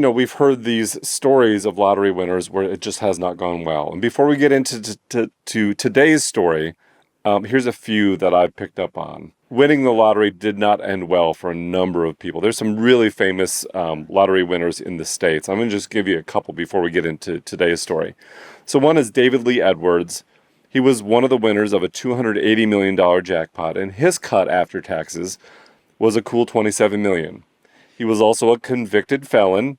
we've heard these stories of lottery winners where it just has not gone well. And before we get into to today's story, here's a few that I've picked up on. Winning the lottery did not end well for a number of people. There's some really famous lottery winners in the States. I'm going to just give you a couple before we get into today's story. So one is David Lee Edwards. He was one of the winners of a $280 million jackpot, and his cut after taxes was a cool $27 million. He was also a convicted felon,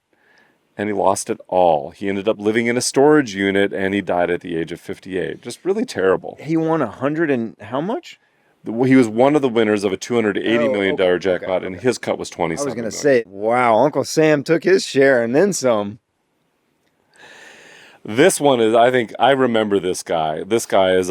and he lost it all. He ended up living in a storage unit, and he died at the age of 58. Just really terrible. He won 100 and how much? He was one of the winners of a $280 million jackpot, and his cut was $27 million. I was going to say, wow, Uncle Sam took his share and then some. This one is, I think, I remember this guy. This guy is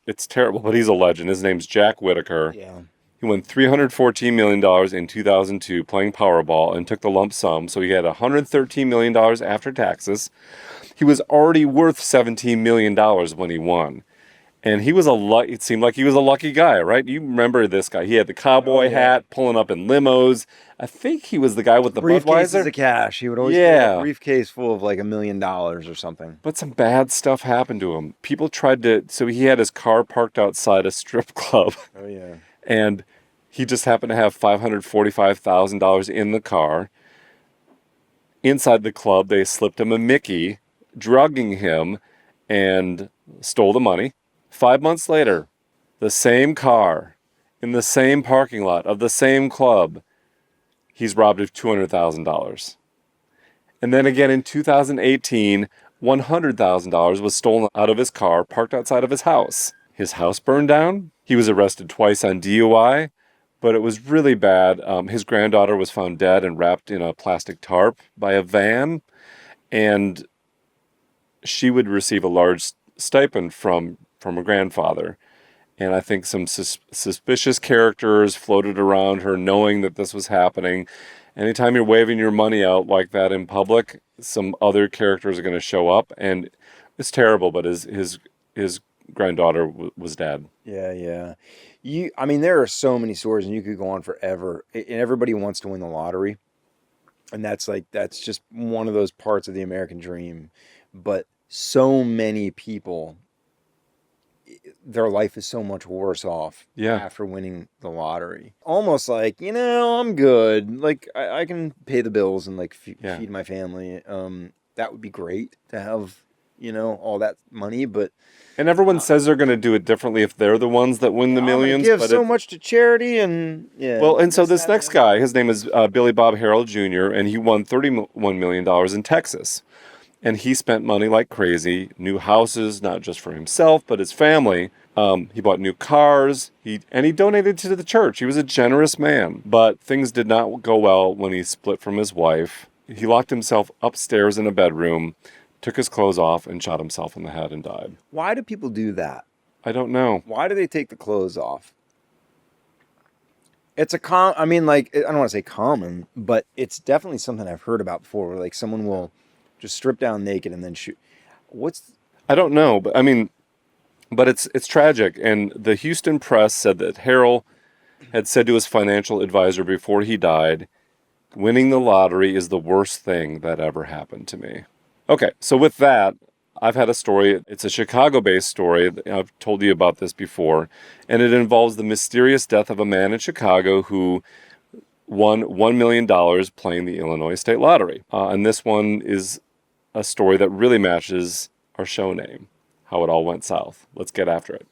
it's terrible, but he's a legend. His name's Jack Whittaker. Yeah. He won $314 million in 2002 playing Powerball and took the lump sum, so he had $113 million after taxes. He was already worth $17 million when he won. And he was it seemed like he was a lucky guy, right? You remember this guy. He had the cowboy hat, pulling up in limos. I think he was the guy with the briefcases Budweiser. of cash. He would always get a briefcase full of like $1 million or something. But some bad stuff happened to him. People tried to, so he had his car parked outside a strip club. Oh, yeah. And he just happened to have $545,000 in the car. Inside the club, they slipped him a Mickey, drugging him, and stole the money. 5 months later, the same car, in the same parking lot of the same club, he's robbed of $200,000. And then again in 2018, $100,000 was stolen out of his car parked outside of his house. His house burned down. He was arrested twice on DUI, but it was really bad. His granddaughter was found dead and wrapped in a plastic tarp by a van, and she would receive a large stipend from her grandfather. And I think some suspicious characters floated around her knowing that this was happening. Anytime you're waving your money out like that in public, some other characters are going to show up. And it's terrible, but his granddaughter was dead. Yeah. I mean, there are so many stories, and you could go on forever. And everybody wants to win the lottery. And that's just one of those parts of the American dream. But so many people, their life is so much worse off after winning the lottery. Almost like, I'm good. Like, I can pay the bills and like feed my family. That would be great to have, all that money. And everyone says they're going to do it differently if they're the ones that win the millions. Give so much to charity and Well, and so this next guy, his name is Billy Bob Harrell Jr., and he won $31 million in Texas. And he spent money like crazy, new houses, not just for himself, but his family. He bought new cars, and he donated to the church. He was a generous man. But things did not go well when he split from his wife. He locked himself upstairs in a bedroom, took his clothes off, and shot himself in the head and died. Why do people do that? I don't know. Why do they take the clothes off? It's I don't want to say common, but it's definitely something I've heard about before, where like someone will just strip down naked and then shoot. I don't know, but it's tragic. And the Houston Press said that Harrell had said to his financial advisor before he died, "Winning the lottery is the worst thing that ever happened to me." Okay, so with that, I've had a story. It's a Chicago-based story. I've told you about this before, and it involves the mysterious death of a man in Chicago who won $1 million playing the Illinois State Lottery. And this one is a story that really matches our show name, how it all went south. Let's get after it.